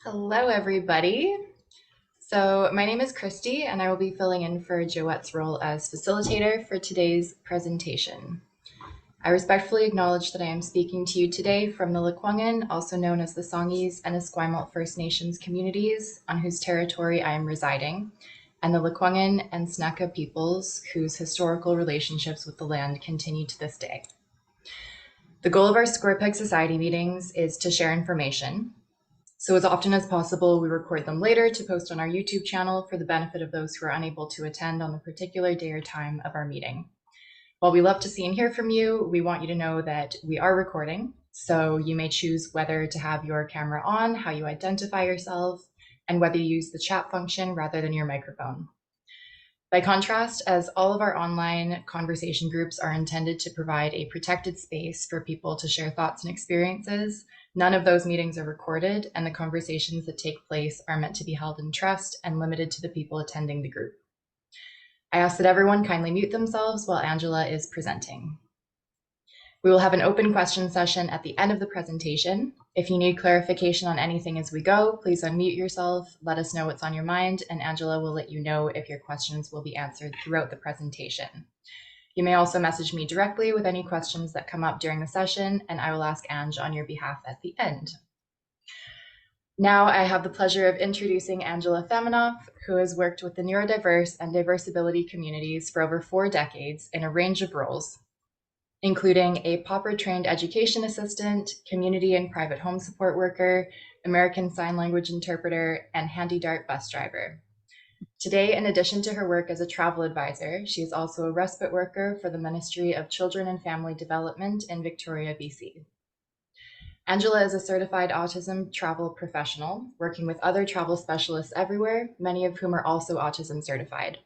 Hello, everybody. So my name is Christy, and I will be filling in for Joette's role as facilitator for today's presentation. I respectfully acknowledge that I am speaking to you today from the Lekwungen, also known as the Songhees and Esquimalt First Nations communities, on whose territory I am residing, and the Lekwungen and Snakka peoples, whose historical relationships with the land continue to this day. The goal of our Square Peg Society meetings is to share information, so as often as possible, we record them later to post on our YouTube channel for the benefit of those who are unable to attend on the particular day or time of our meeting. While we love to see and hear from you, we want you to know that we are recording, so you may choose whether to have your camera on, how you identify yourself, and whether you use the chat function rather than your microphone. By contrast, as all of our online conversation groups are intended to provide a protected space for people to share thoughts and experiences, none of those meetings are recorded, and the conversations that take place are meant to be held in trust and limited to the people attending the group. I ask that everyone kindly mute themselves while Angela is presenting. We will have an open question session at the end of the presentation. If you need clarification on anything as we go, please unmute yourself, let us know what's on your mind, and Angela will let you know if your questions will be answered throughout the presentation. You may also message me directly with any questions that come up during the session, and I will ask Ange on your behalf at the end. Now I have the pleasure of introducing Angela Faminoff, who has worked with the neurodiverse and diversability communities for over 4 decades in a range of roles, including a pauper-trained education assistant, community and private home support worker, American Sign Language interpreter, and handy dart bus driver. Today, in addition to her work as a travel advisor, she is also a respite worker for the Ministry of Children and Family Development in Victoria, BC. Angela is a certified autism travel professional, working with other travel specialists everywhere, many of whom are also autism certified.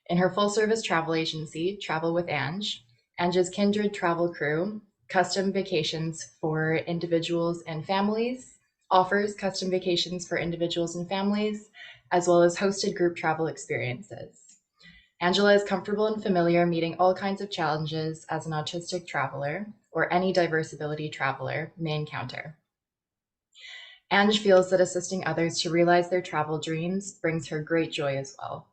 In her full-service travel agency, Travel with Ange, Ange's kindred travel crew, custom vacations for individuals and families, offers custom vacations for individuals and families, as well as hosted group travel experiences. Angela is comfortable and familiar meeting all kinds of challenges as an autistic traveler or any diverse ability traveler may encounter. Ange feels that assisting others to realize their travel dreams brings her great joy as well.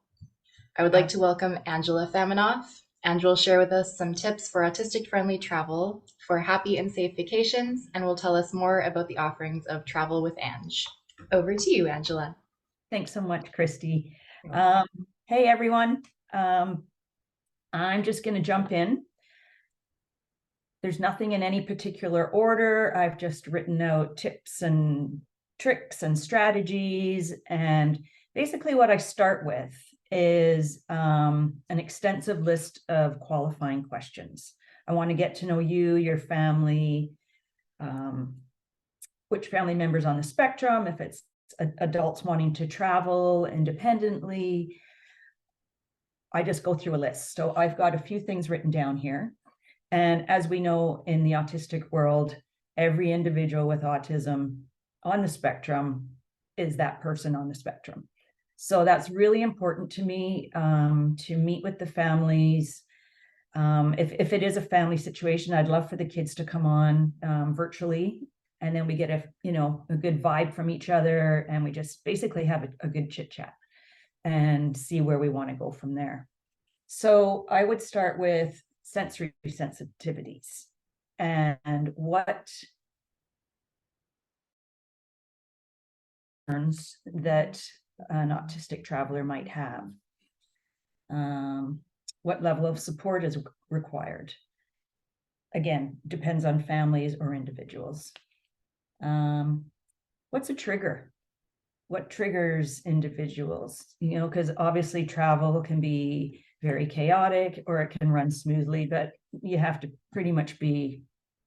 I would like to welcome Angela Faminoff. Ange will share with us some tips for autistic-friendly travel for happy and safe vacations, and will tell us more about the offerings of Travel with Ange. Over to you, Angela. Thanks so much, Christy. Hey, everyone. I'm just going to jump in. There's nothing in any particular order. I've just written out tips and tricks and strategies. And basically what I start with is an extensive list of qualifying questions. I want to get to know you, your family, which family members on the spectrum, if it's adults wanting to travel independently. I just go through a list. So I've got a few things written down here. And as we know in the autistic world, every individual with autism on the spectrum is that person on the spectrum. So that's really important to me, to meet with the families. If it is a family situation, I'd love for the kids to come on virtually, and then we get a good vibe from each other, and we just basically have a good chit chat and see where we want to go from there. So I would start with sensory sensitivities and what that an autistic traveler might have. What level of support is required? Again, depends on families or individuals. What's a trigger? What triggers individuals? Because obviously travel can be very chaotic or it can run smoothly, but you have to pretty much be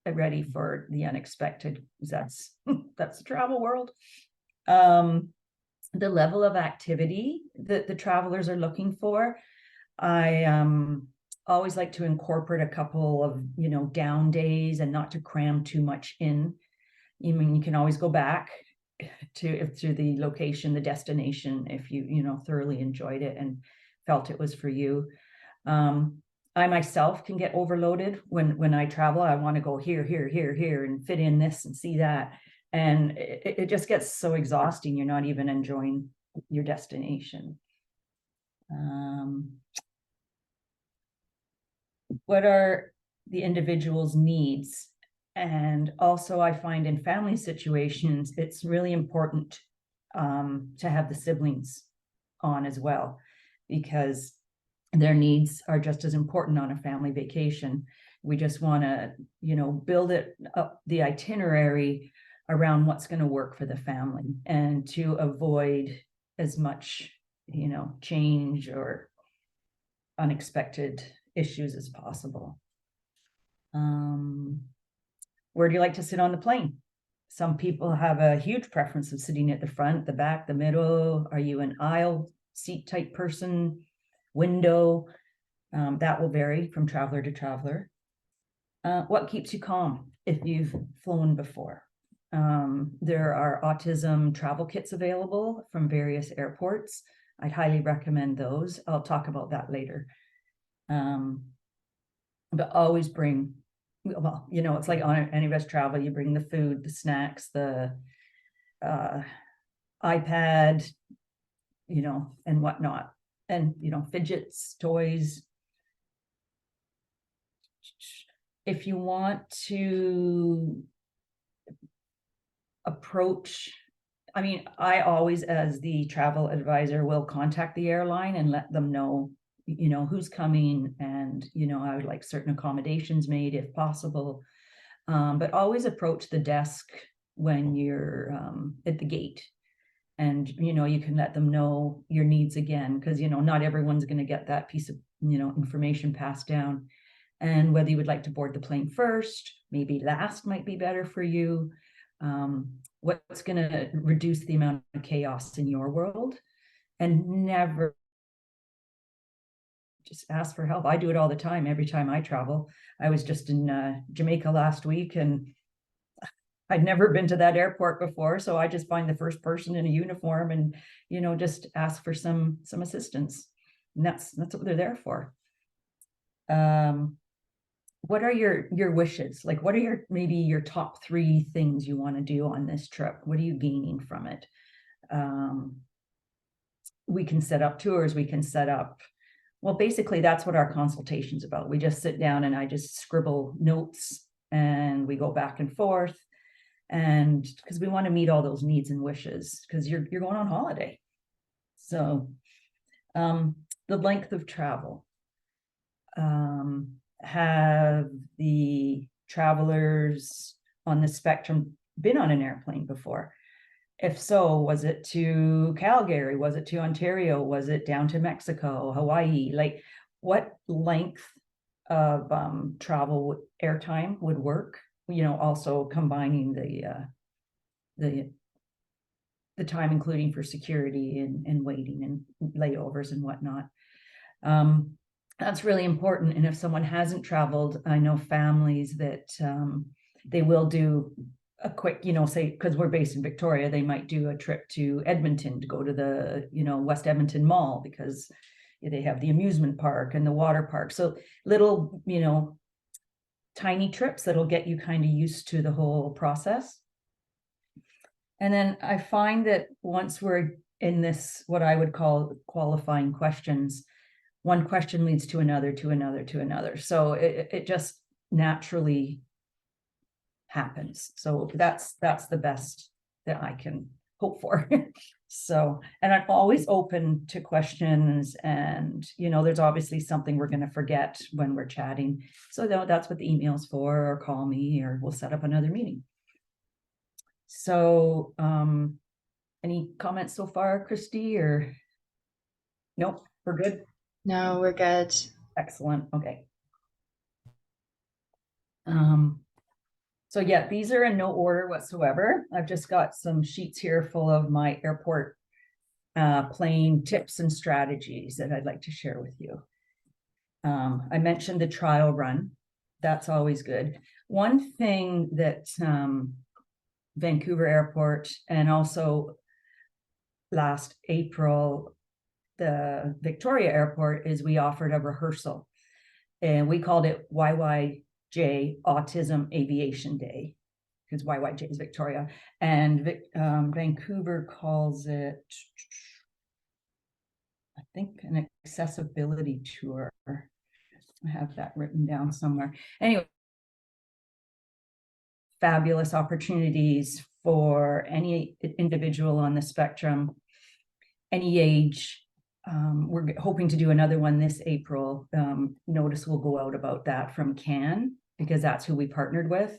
ready for the unexpected. That's the travel world. The level of activity that the travelers are looking for. I always like to incorporate a couple of down days and not to cram too much in. You can always go back to the location, the destination, if you thoroughly enjoyed it and felt it was for you. I myself can get overloaded when I travel. I want to go here, and fit in this and see that. And it just gets so exhausting. You're not even enjoying your destination. What are the individual's needs? And also, I find in family situations, it's really important to have the siblings on as well, because their needs are just as important on a family vacation. We just want to, build it up, the itinerary around what's going to work for the family, and to avoid as much, change or unexpected issues as possible. Where do you like to sit on the plane? Some people have a huge preference of sitting at the front, the back, the middle. Are you an aisle seat type person? Window? That will vary from traveler to traveler. What keeps you calm if you've flown before? There are autism travel kits available from various airports. I'd highly recommend those. I'll talk about that later. But always bring, well, it's like on any of us travel, you bring the food, the snacks, the iPad, and whatnot, and fidgets, toys. If you want to approach, I always, as the travel advisor, will contact the airline and let them know, who's coming, and, I would like certain accommodations made if possible. But always approach the desk when you're at the gate. And, you can let them know your needs again, because, not everyone's going to get that piece of, information passed down. And whether you would like to board the plane first, maybe last might be better for you. What's going to reduce the amount of chaos in your world, and never just ask for help. I do it all the time. Every time I travel. I was just in Jamaica last week, and I'd never been to that airport before. So I just find the first person in a uniform and, just ask for some assistance. And that's what they're there for. What are your wishes? Like, what are maybe your top 3 things you want to do on this trip? What are you gaining from it? We can set up tours. We can set up, well, basically that's what our consultation's about. We just sit down and I just scribble notes, and we go back and forth. And because we want to meet all those needs and wishes, because you're going on holiday. So the length of travel. Have the travelers on the spectrum been on an airplane before? If so, was it to Calgary? Was it to Ontario? Was it down to Mexico, Hawaii? Like, what length of travel airtime would work? Also combining the time, including for security and waiting and layovers and whatnot. That's really important. And if someone hasn't traveled, I know families that they will do a quick, say, because we're based in Victoria, they might do a trip to Edmonton to go to the, West Edmonton Mall, because they have the amusement park and the water park. So little, tiny trips that'll get you kind of used to the whole process. And then I find that once we're in this, what I would call qualifying questions, one question leads to another, to another, to another. So it just naturally happens. So that's the best that I can hope for. So, and I'm always open to questions, and, there's obviously something we're going to forget when we're chatting. So that's what the email's for, or call me, or we'll set up another meeting. So, any comments so far, Christy, or nope, we're good? No, we're good. Excellent. Okay. So yeah, these are in no order whatsoever. I've just got some sheets here full of my airport plane tips and strategies that I'd like to share with you. I mentioned the trial run. That's always good. One thing that Vancouver Airport, and also last April, the Victoria Airport, is we offered a rehearsal, and we called it YYJ Autism Aviation Day. because YYJ is Victoria, and Vancouver calls it, I think, an accessibility tour. I have that written down somewhere. Anyway, fabulous opportunities for any individual on the spectrum, any age. We're hoping to do another one this April. Notice will go out about that from CAN, because that's who we partnered with.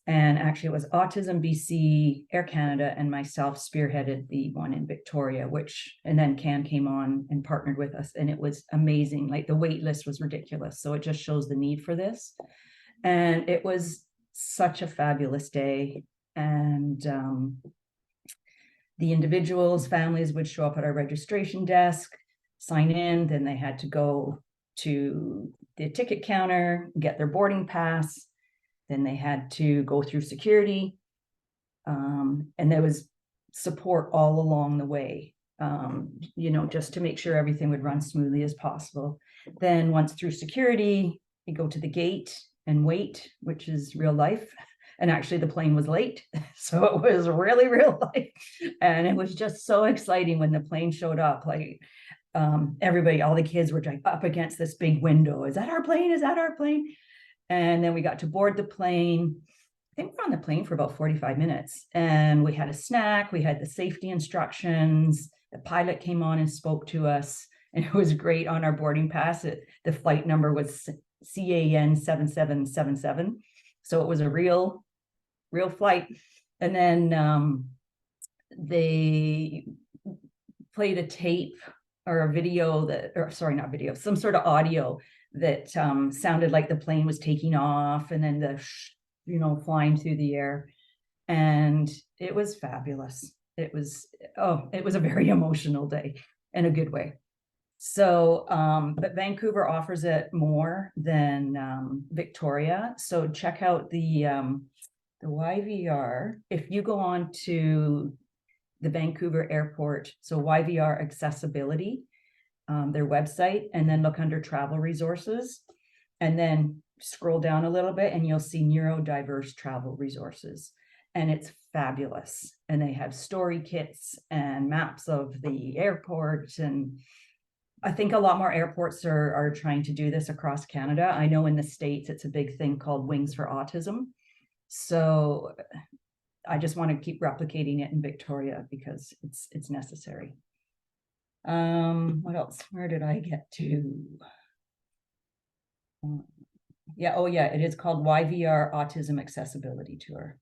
And actually it was Autism BC, Air Canada, and myself spearheaded the one in Victoria, and then CAN came on and partnered with us, and it was amazing. Like, the wait list was ridiculous. So it just shows the need for this. And it was such a fabulous day. And the individuals, families would show up at our registration desk, sign in, then they had to go to the ticket counter, get their boarding pass, then they had to go through security, and there was support all along the way, just to make sure everything would run smoothly as possible. Then once through security, you go to the gate and wait, which is real life. And actually the plane was late, so it was really real life. And it was just so exciting when the plane showed up. Like, everybody, all the kids were like up against this big window. Is that our plane? Is that our plane? And then we got to board the plane. I think we're on the plane for about 45 minutes. And we had a snack, we had the safety instructions. The pilot came on and spoke to us. And it was great. On our boarding pass, the flight number was CAN 7777. So it was a real flight. And then they played a tape or a video not video, some sort of audio that sounded like the plane was taking off, and then flying through the air. And it was fabulous. It was a very emotional day in a good way. So, but Vancouver offers it more than Victoria. So check out the YVR. If you go on to the Vancouver airport, so YVR accessibility, their website, and then look under travel resources, and then scroll down a little bit and you'll see Neuro Diverse Travel Resources. And it's fabulous. And they have story kits and maps of the airport. And I think a lot more airports are trying to do this across Canada. I know in the States, it's a big thing called Wings for Autism. So I just want to keep replicating it in Victoria because it's necessary. What else? Where did I get to? It is called YVR Autism Accessibility Tour.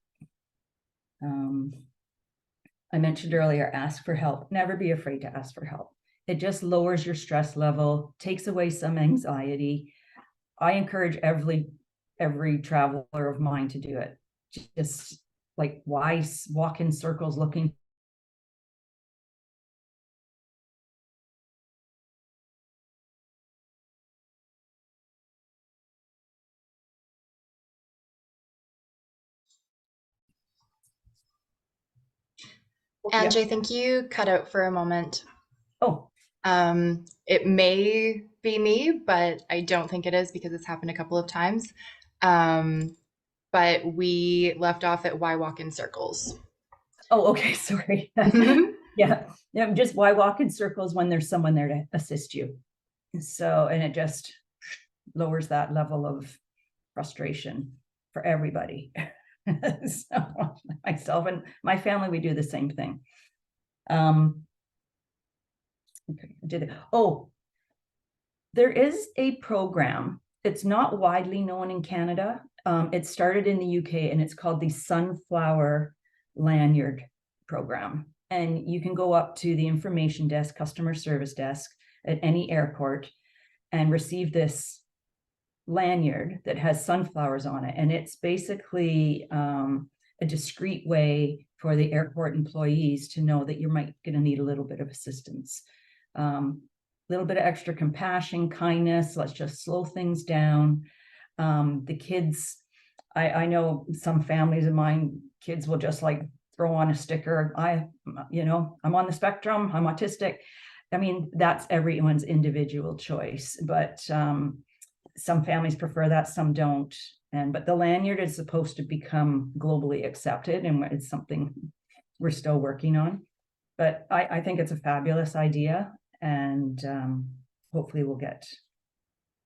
I mentioned earlier, ask for help. Never be afraid to ask for help. It just lowers your stress level, takes away some anxiety. I encourage every traveler of mine to do it. Just like, why walk in circles looking? Ange, I think you cut out for a moment. Oh, It may be me, but I don't think it is because it's happened a couple of times. But we left off at why walk in circles. oh, okay, sorry. Yeah, just why walk in circles when there's someone there to assist you. So, and it just lowers that level of frustration for everybody. So myself and my family, we do the same thing. Okay, there is a program. It's not widely known in Canada. It started in the UK and it's called the Sunflower Lanyard Program. And you can go up to the information desk, customer service desk at any airport and receive this lanyard that has sunflowers on it. And it's basically a discreet way for the airport employees to know that you might going to need a little bit of assistance. Little bit of extra compassion, kindness. Let's just slow things down. The kids, I know some families of mine, kids will just like throw on a sticker. I'm on the spectrum, I'm autistic. I mean, that's everyone's individual choice, but Some families prefer that, some don't. But the lanyard is supposed to become globally accepted, and it's something we're still working on. But I think it's a fabulous idea, and hopefully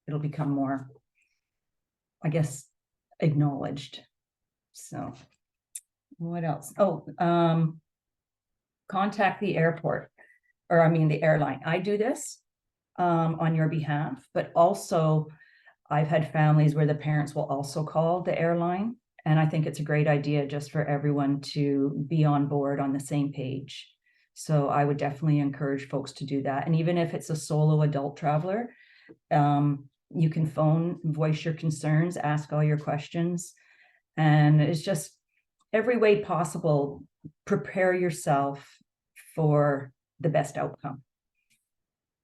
it'll become more, I guess, acknowledged. So what else? Oh, contact the airport, or I mean the airline. I do this on your behalf, but also I've had families where the parents will also call the airline. And I think it's a great idea just for everyone to be on board on the same page. So I would definitely encourage folks to do that. And even if it's a solo adult traveler, you can phone, voice your concerns, ask all your questions. And it's just every way possible, prepare yourself for the best outcome.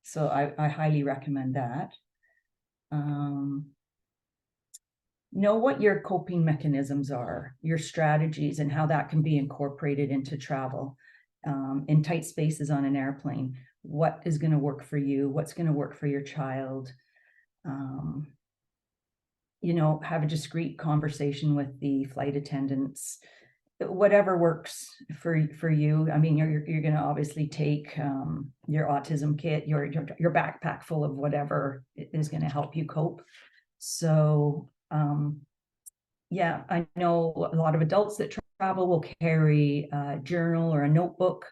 So I highly recommend that. Know what your coping mechanisms are, your strategies, and how that can be incorporated into travel. In tight spaces on an airplane, what is going to work for you? What's going to work for your child? Have a discreet conversation with the flight attendants. Whatever works for you. I mean, you're going to obviously take your autism kit, your backpack full of whatever is going to help you cope. So yeah, I know a lot of adults that travel will carry a journal or a notebook.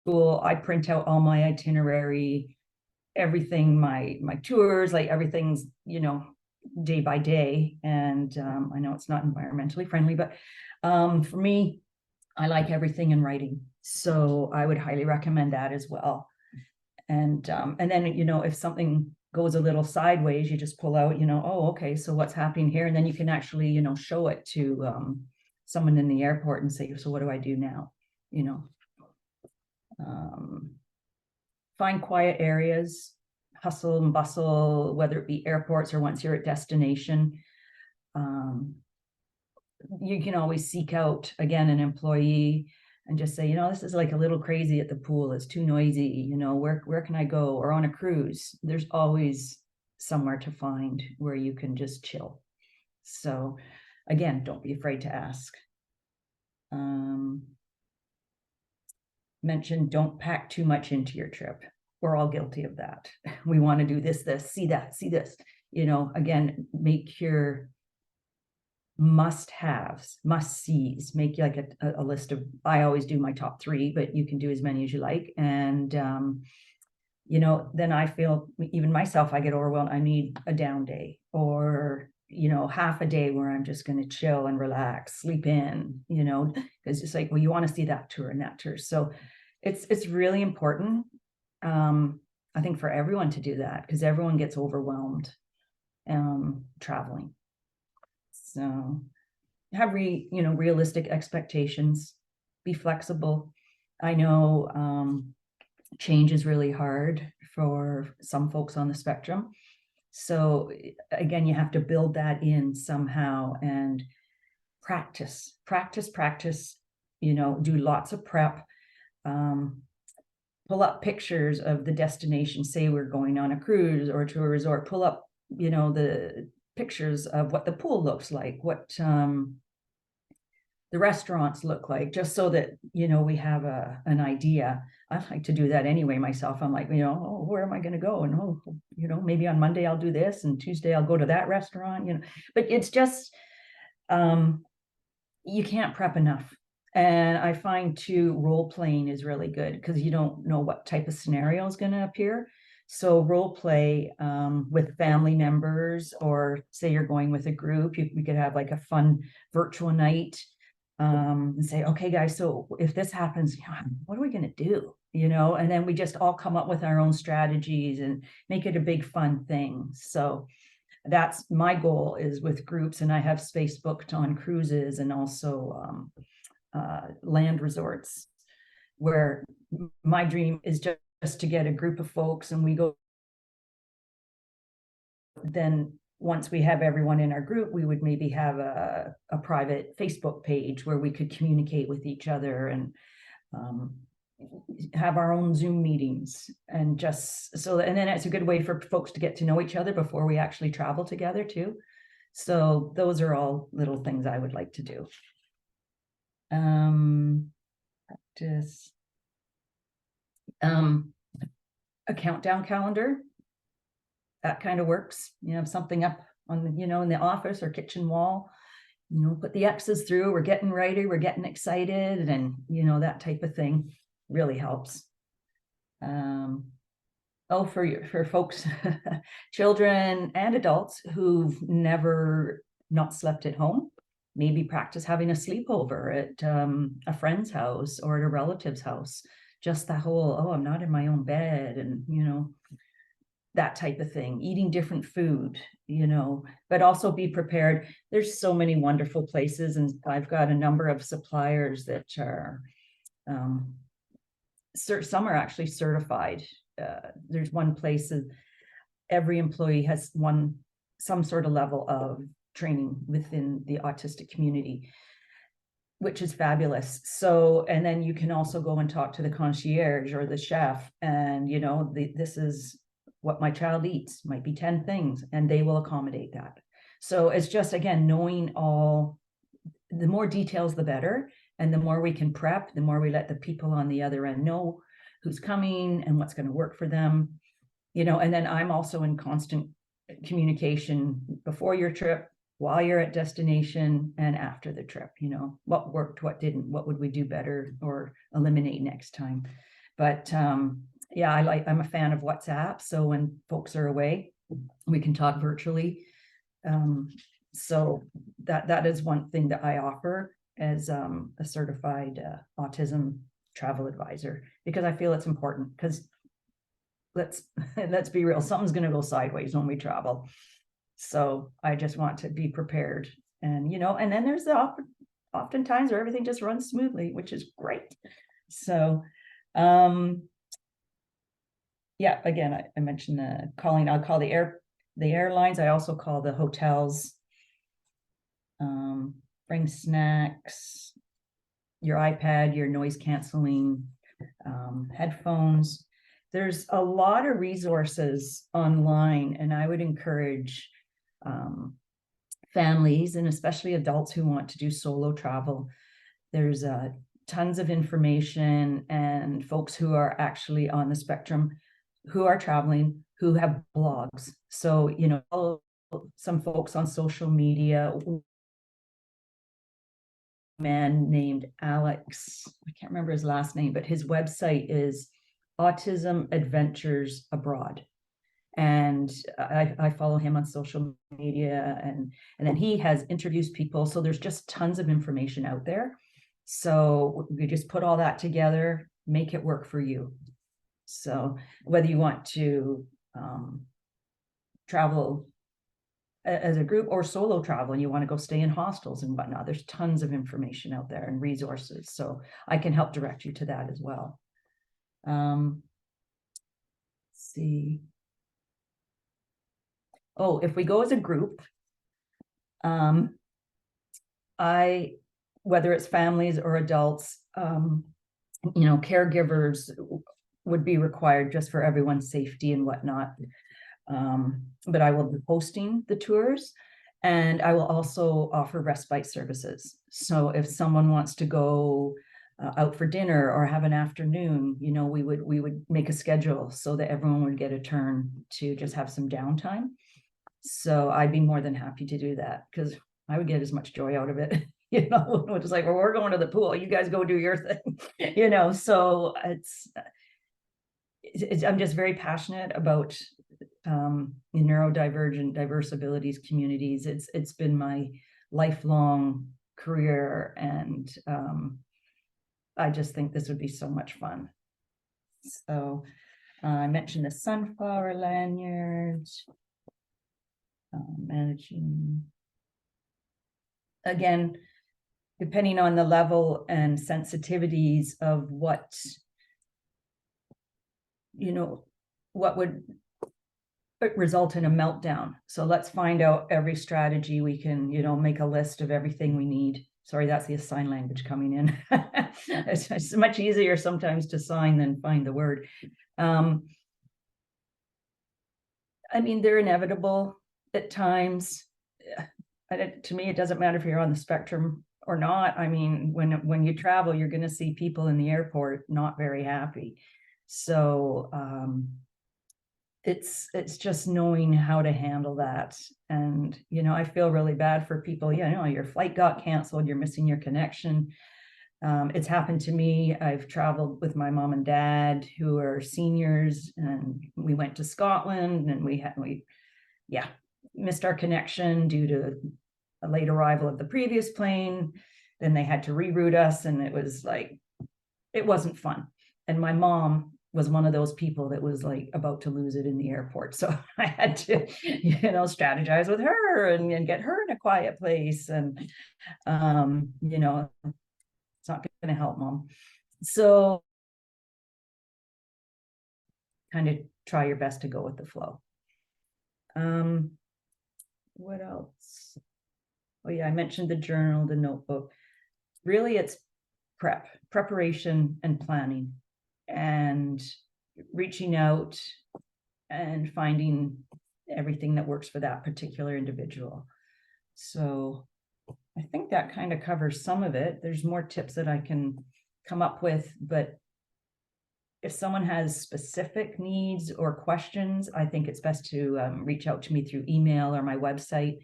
I print out all my itinerary, everything, my tours, like everything's, day by day. And I know it's not environmentally friendly, but for me, I like everything in writing. So I would highly recommend that as well. And then, if something goes a little sideways, you just pull out, oh, okay, so what's happening here? And then you can actually, show it to someone in the airport and say, so what do I do now? Find quiet areas, hustle and bustle, whether it be airports or once you're at destination. You can always seek out, again, an employee and just say, this is like a little crazy at the pool. It's too noisy. Where can I go? Or on a cruise, there's always somewhere to find where you can just chill. So again, don't be afraid to ask. Mention don't pack too much into your trip. We're all guilty of that. We want to do this, see that, see this. Again, make your must-haves, must-sees, make like a list of, I always do my top 3, but you can do as many as you like. And then I feel, even myself, I get overwhelmed. I need a down day, or half a day where I'm just going to chill and relax, sleep in, because it's like, well, you want to see that tour and that tour. So it's really important, I think, for everyone to do that, because everyone gets overwhelmed traveling. So have realistic expectations, be flexible. I know change is really hard for some folks on the spectrum. So again, you have to build that in somehow and practice, do lots of prep. Pull up pictures of the destination. Say we're going on a cruise or to a resort, pull up, the pictures of what the pool looks like, what the restaurants look like, just so that, we have an idea. I like to do that anyway myself. I'm like, oh, where am I going to go? And, maybe on Monday I'll do this, and Tuesday I'll go to that restaurant, but it's just, you can't prep enough. And I find too, role playing is really good, because you don't know what type of scenario is going to appear. So role play with family members, or say you're going with a group, we could have like a fun virtual night, and say, okay, guys, so if this happens, what are we going to do? And then we just all come up with our own strategies and make it a big fun thing. So that's my goal, is with groups. And I have space booked on cruises and also land resorts, where my dream is just to get a group of folks and we go. Then once we have everyone in our group, we would maybe have a private Facebook page where we could communicate with each other. And have our own Zoom meetings, and just so, and then it's a good way for folks to get to know each other before we actually travel together too. So those are all little things I would like to do. Just a countdown calendar, that kind of works. You know, something up on the, you know, in the office or kitchen wall, you know, put the X's through, we're getting ready, we're getting excited, and you know, that type of thing really helps. Oh, for folks, children and adults who've never not slept at home, maybe practice having a sleepover at a friend's house or at a relative's house. Just that whole, oh, I'm not in my own bed, and you know, that type of thing, eating different food, you know, but also be prepared. There's so many wonderful places, and I've got a number of suppliers that are, some are actually certified. There's one place that every employee has some sort of level of training within the autistic community, which is fabulous. So, and then you can also go and talk to the concierge or the chef, and you know, this is what my child eats, might be 10 things, and they will accommodate that. So it's just, again, knowing all, the more details, the better. And the more we can prep, the more we let the people on the other end know who's coming and what's going to work for them, you know. And then I'm also in constant communication before your trip, while you're at destination, and after the trip, you know, what worked, what didn't, what would we do better or eliminate next time. But yeah, I'm a fan of WhatsApp. So when folks are away, we can talk virtually. So that is one thing that I offer as a certified autism travel advisor, because I feel it's important, because let's be real, something's going to go sideways when we travel. So I just want to be prepared. And you know, and then there's the oftentimes where everything just runs smoothly, which is great. So yeah, again, I mentioned calling. I'll call the airlines. I also call the hotels. Bring snacks, your iPad, your noise canceling, headphones. There's a lot of resources online, and I would encourage families, and especially adults who want to do solo travel. There's tons of information, and folks who are actually on the spectrum who are traveling, who have blogs. So, you know, some folks on social media, man named Alex, I can't remember his last name, but his website is Autism Adventures Abroad. And I follow him on social media, and then he has interviews people. So there's just tons of information out there. So we just put all that together, make it work for you. So whether you want to travel as a group or solo travel, and you want to go stay in hostels and whatnot, there's tons of information out there and resources. So I can help direct you to that as well. Let's see. Oh, if we go as a group, whether it's families or adults, you know, caregivers would be required just for everyone's safety and whatnot. But I will be hosting the tours, and I will also offer respite services. So if someone wants to go out for dinner or have an afternoon, you know, we would make a schedule so that everyone would get a turn to just have some downtime. So I'd be more than happy to do that, because I would get as much joy out of it. You know, it's like, well, we're going to the pool, you guys go do your thing. You know, so I'm just very passionate about neurodivergent, diverse abilities communities. It's been my lifelong career, and I just think this would be so much fun. So I mentioned the sunflower lanyards. Managing, again, depending on the level and sensitivities of what, you know, what would result in a meltdown. So let's find out every strategy we can, you know, make a list of everything we need Sorry, that's the sign language coming in. It's much easier sometimes to sign than find the word. I mean, they're inevitable at times. To me, it doesn't matter if you're on the spectrum or not. I mean, when you travel, you're going to see people in the airport not very happy. So it's just knowing how to handle that. And I feel really bad for people. Your flight got canceled, you're missing your connection. It's happened to me. I've traveled with my mom and dad who are seniors, and we went to Scotland, and we missed our connection due to a late arrival of the previous plane. Then they had to reroute us, and it wasn't fun. And my mom was one of those people that was like about to lose it in the airport. So I had to, strategize with her and get her in a quiet place. And, it's not going to help, Mom. So kind of try your best to go with the flow. What else? Oh yeah, I mentioned the journal, the notebook. Really, it's preparation and planning, and reaching out and finding everything that works for that particular individual. So I think that kind of covers some of it. There's more tips that I can come up with, but if someone has specific needs or questions, I think it's best to reach out to me through email or my website,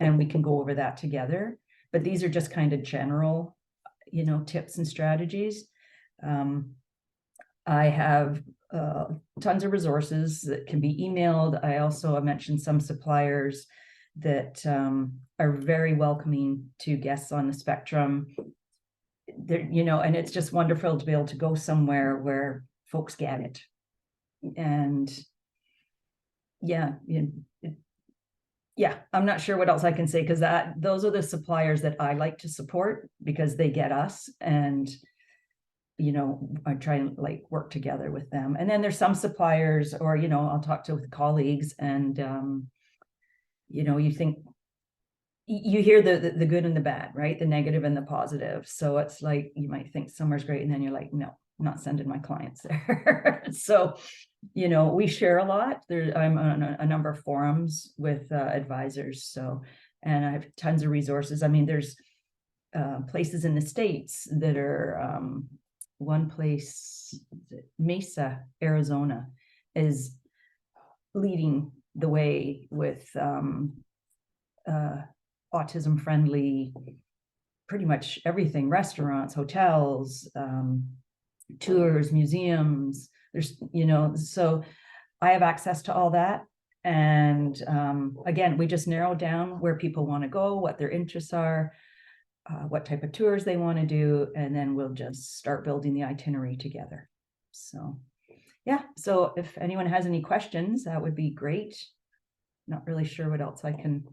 and we can go over that together. But these are just kind of general, tips and strategies. I have tons of resources that can be emailed. I also mentioned some suppliers that are very welcoming to guests on the spectrum. And it's just wonderful to be able to go somewhere where folks get it. And I'm not sure what else I can say, because those are the suppliers that I like to support because they get us, and I try and work together with them. And then there's some suppliers, or I'll talk to with colleagues, and you think you hear the good and the bad, right? The negative and the positive. So it's like you might think somewhere's great, and then you're like, no, I'm not sending my clients there. So we share a lot. I'm on a number of forums with advisors. So, and I have tons of resources. I mean, there's places in the States that are, one place, Mesa, Arizona, is leading the way with autism friendly, pretty much everything: restaurants, hotels, tours, museums. There's, so I have access to all that. And again, we just narrow down where people want to go, what their interests are, what type of tours they want to do, and then we'll just start building the itinerary together. So yeah, so if anyone has any questions, that would be great. Not really sure what else I can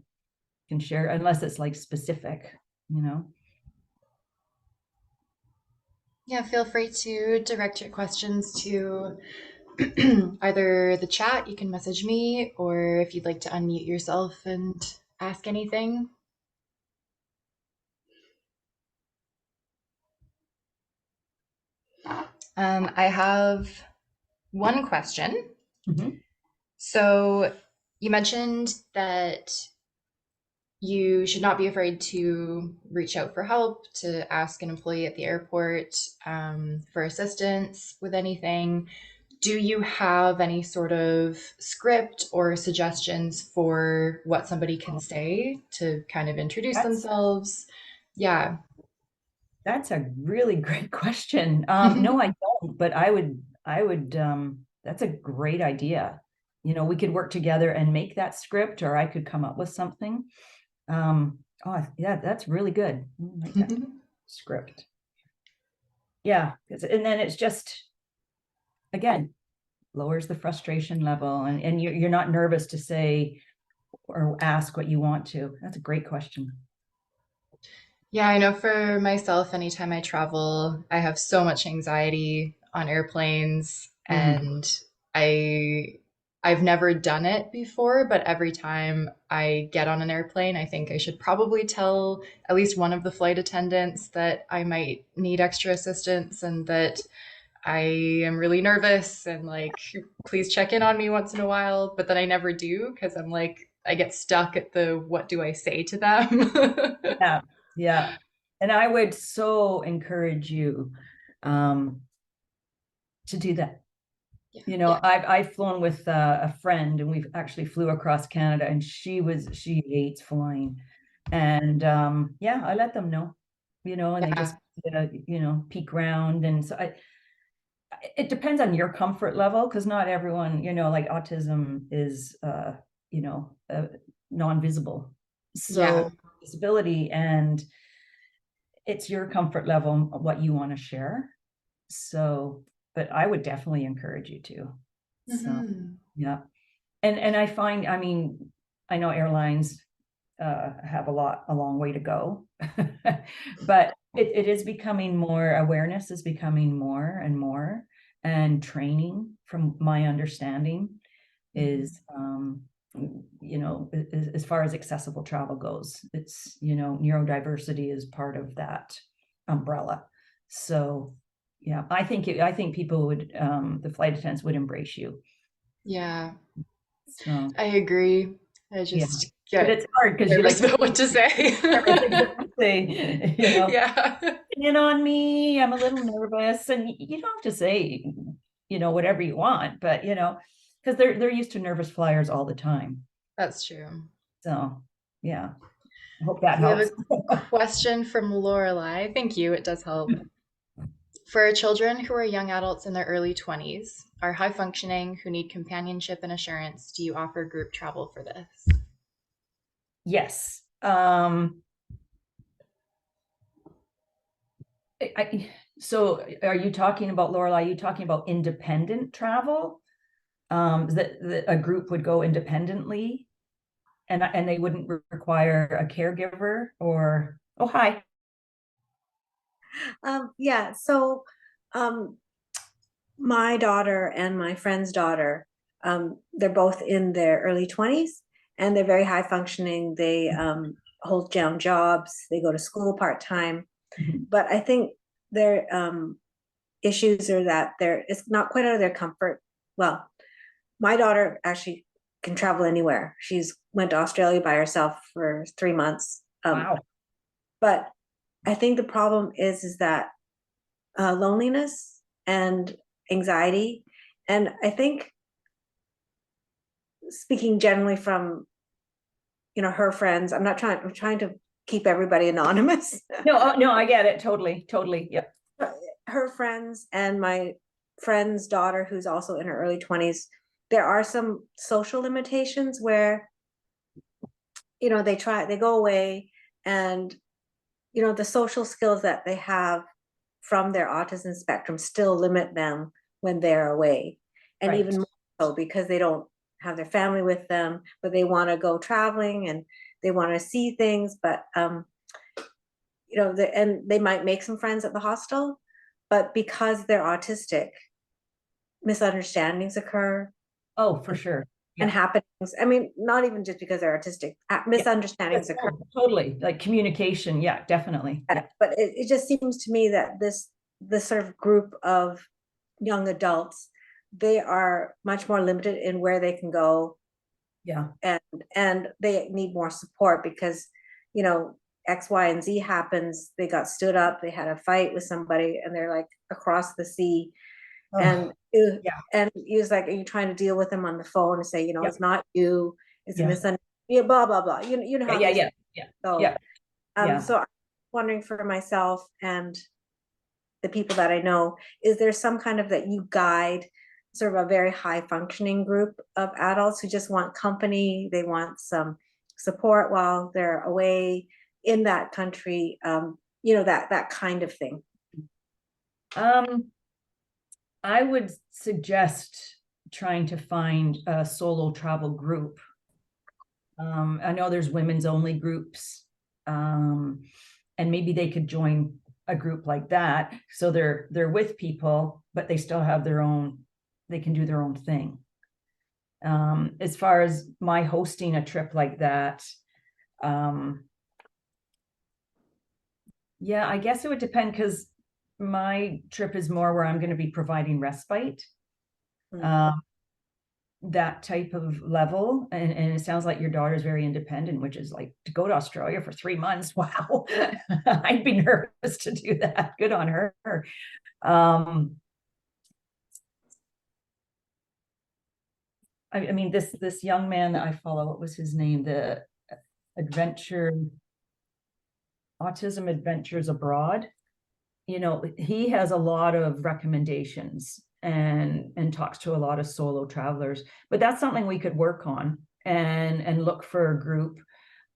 share, unless it's specific. Yeah, feel free to direct your questions to either the chat, you can message me, or if you'd like to unmute yourself and ask anything. I have one question. Mm-hmm. So you mentioned that you should not be afraid to reach out for help, to ask an employee at the airport for assistance with anything. Do you have any sort of script or suggestions for what somebody can say to kind of introduce That's themselves? Yeah. That's a really great question. No, I don't, but I would, that's a great idea. We could work together and make that script, or I could come up with something. Oh yeah, that's really good. Like that script. Yeah. And then it's just, again, lowers the frustration level, and you're not nervous to say or ask what you want to. That's a great question. Yeah, I know for myself, anytime I travel, I have so much anxiety on airplanes, Mm-hmm. and I I've never done it before, but every time I get on an airplane, I think I should probably tell at least one of the flight attendants that I might need extra assistance and that I am really nervous and like, please check in on me once in a while. But then I never do because I'm like, I get stuck at the what do I say to them? Yeah, yeah. And I would so encourage you um, to do that. Yeah, You know, yeah, I've flown with a friend, and we've actually flew across Canada, and she hates flying. And yeah, I let them know, and they yeah, just peek around. And so it depends on your comfort level, because not everyone, like autism is non-visible. yeah. So disability, and it's your comfort level, what you want to share. So, but I would definitely encourage you to. So, Hmm. yeah. And I find, I mean, I know airlines have a long way to go, but it is becoming more, awareness is becoming more and more, and training, from my understanding, is as far as accessible travel goes, it's neurodiversity is part of that umbrella. So yeah, I think people would, the flight attendants would embrace you. Yeah, So I agree. I yeah, just but get it's hard because you nervous like about what to say. exactly, Yeah, in on me, I'm a little nervous, and you don't have to say whatever you want, but because they're used to nervous flyers all the time. that's true. So yeah, I hope that We have helps. a question from Lorelai. Thank you. It does help. For children who are young adults in their early 20s, are high functioning, who need companionship and assurance, do you offer group travel for this? Yes. So are you talking about, Lorelai, are you talking about independent travel? That a group would go independently, and they wouldn't require a caregiver, or, oh, hi. Yeah, so um, my daughter and my friend's daughter, they're both in their early 20s, and they're very high functioning. They hold down jobs, they go to school part-time. Mhm. But I think their issues are that it's not quite out of their comfort. Well, my daughter actually can travel anywhere. She's went to Australia by herself for 3 months. Wow. But I think the problem is that loneliness and anxiety. And I think, speaking generally from her friends, I'm trying to keep everybody anonymous. No, I get it. Totally. Yeah. Her friends and my friend's daughter, who's also in her early 20s, there are some social limitations where they go away, and the social skills that they have from their autism spectrum still limit them when they're away. And Right. even more so because they don't have their family with them, but they want to go traveling and they want to see things. But and they might make some friends at the hostel, but because they're autistic, misunderstandings occur Oh, for sure. and Yeah. happenings. I mean, not even just because they're autistic, Yeah. misunderstandings occur. Totally. Like communication. Yeah, definitely. Yeah. But it just seems to me that this sort of group of young adults, they are much more limited in where they can go, Yeah. and they need more support because X, Y, and Z happens. They got stood up, they had a fight with somebody, and they're like across the sea. Oh, and yeah. and he was like, are you trying to deal with them on the phone and say, Yeah. it's not you, it's a Yeah. misunderstanding, yeah, blah blah blah, you know Yeah. how Yeah. these Yeah. Yeah. go. Yeah. Yeah. So I'm wondering, for myself and the people that I know, is there some kind of that you guide sort of a very high functioning group of adults who just want company, they want some support while they're away in that country, that kind of thing? Um, I would suggest trying to find a solo travel group. I know there's women's only groups, and maybe they could join a group like that. So they're with people, but they still have their own. They can do their own thing. As far as my hosting a trip like that, yeah, I guess it would depend, because my trip is more where I'm going to be providing respite. That type of level. And it sounds like your daughter's very independent, which is like, to go to Australia for 3 months. Wow. I'd be nervous to do that. Good on her. I mean, this young man that I follow, what was his name? The Autism Adventures Abroad. You know, he has a lot of recommendations and talks to a lot of solo travelers, but that's something we could work on and look for a group,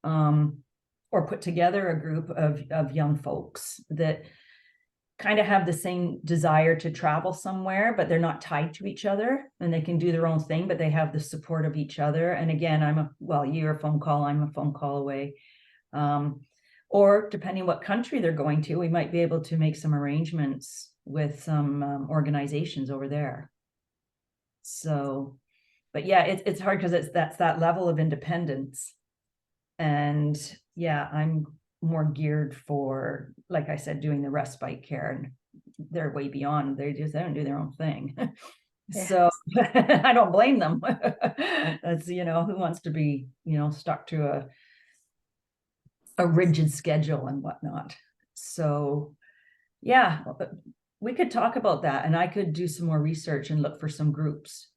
or put together a group of young folks that kind of have the same desire to travel somewhere, but they're not tied to each other, and they can do their own thing, but they have the support of each other. And again, you're a phone call, I'm a phone call away. Or depending what country they're going to, we might be able to make some arrangements with some organizations over there. So, but yeah, it's hard, because that's that level of independence. And yeah, I'm more geared for, like I said, doing the respite care, and they're way beyond. They don't do their own thing. Yeah. So I don't blame them. That's, who wants to be, stuck to a rigid schedule and whatnot. So yeah, we could talk about that, and I could do some more research and look for some groups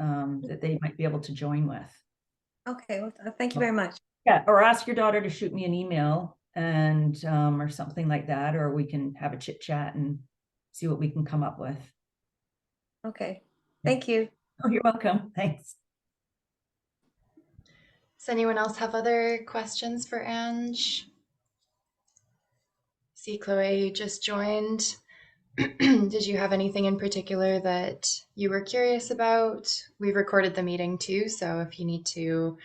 that they might be able to join with. Okay, well, thank you very much. Yeah, or ask your daughter to shoot me an email and or something like that, or we can have a chit chat and see what we can come up with. Okay, thank you. Oh, you're welcome. Thanks. Does anyone else have other questions for Ange? See, Chloe just joined. Did you have anything in particular that you were curious about? We recorded the meeting too, so if you need to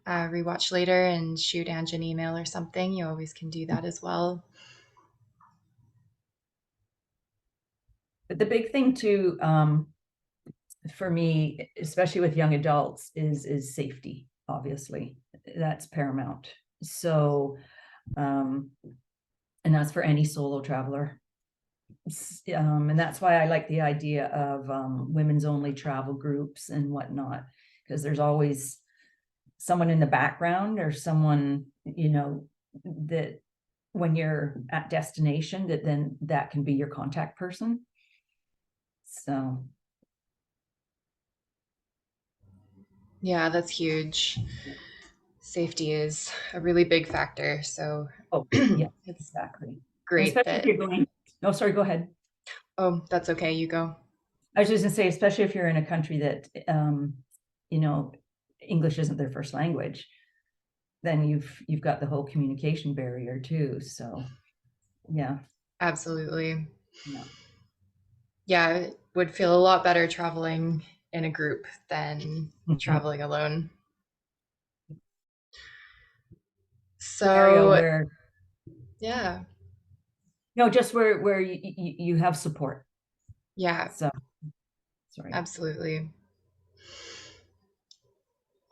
rewatch later and shoot Ange an email or something, you always can do that as well. But the big thing too, for me, especially with young adults, is safety. Obviously, that's paramount. So, and that's for any solo traveler. And that's why I like the idea of women's only travel groups and whatnot, because there's always someone in the background, or someone, that when you're at destination, that can be your contact person. So yeah, that's huge. Safety is a really big factor. So yeah, it's exactly. great especially that. if you're going. Oh, sorry, go ahead. Oh, that's okay. You go. I was just gonna say, especially if you're in a country that English isn't their first language, then you've got the whole communication barrier too. So yeah. Absolutely. Yeah. Yeah, it would feel a lot better traveling in a group than traveling alone. So where yeah. No, just where you have support. Yeah. So sorry. Absolutely.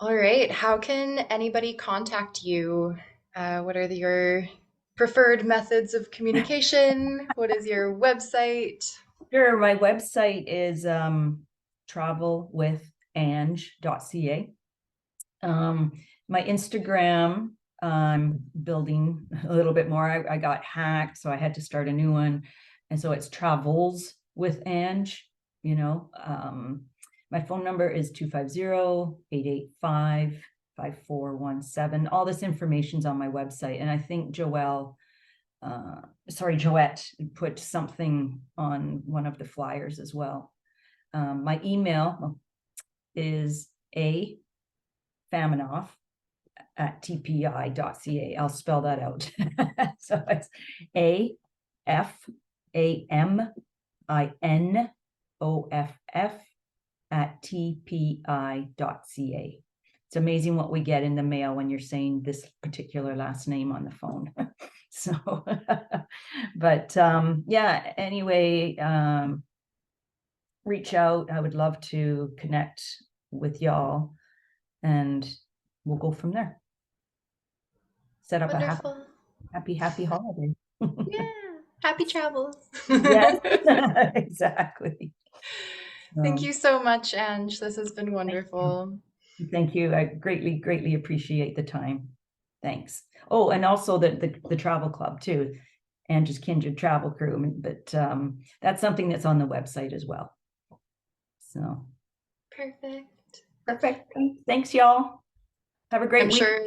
All right. How can anybody contact you? What are your preferred methods of communication? What is your website? Sure. My website is travelwithange.ca. My Instagram, I'm building a little bit more. I got hacked, so I had to start a new one. And so it's Travels with Ange, my phone number is 250-885-5417. All this information's on my website. And I think Joette put something on one of the flyers as well. My email is Faminoff at tpi.ca. I'll spell that out. So it's AFAMINOFF at tpi.ca. It's amazing what we get in the mail when you're saying this particular last name on the phone. So, but yeah, anyway, reach out. I would love to connect with y'all, and we'll go from there. Set up a Wonderful. happy holiday. Yeah. Happy travels. Yes, exactly. Thank So, you so much, Ange. This has been wonderful. thank you. I greatly appreciate the time. Thanks. Oh, and also the travel club too, Ange's Kindred Travel Crew. But that's something that's on the website as well. So Perfect. Thanks, y'all. Have a great I'm week. sure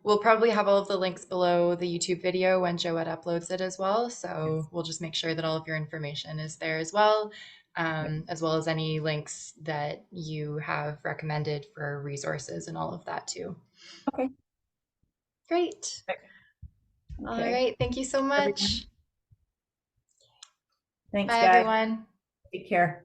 we'll probably have all of the links below the YouTube video when Joette uploads it as well. So we'll just make sure that all of your information is there as well as any links that you have recommended for resources and all of that too. Okay. Great. Okay. All right. Thank you so much. Thanks, Bye, guys. everyone. Take care.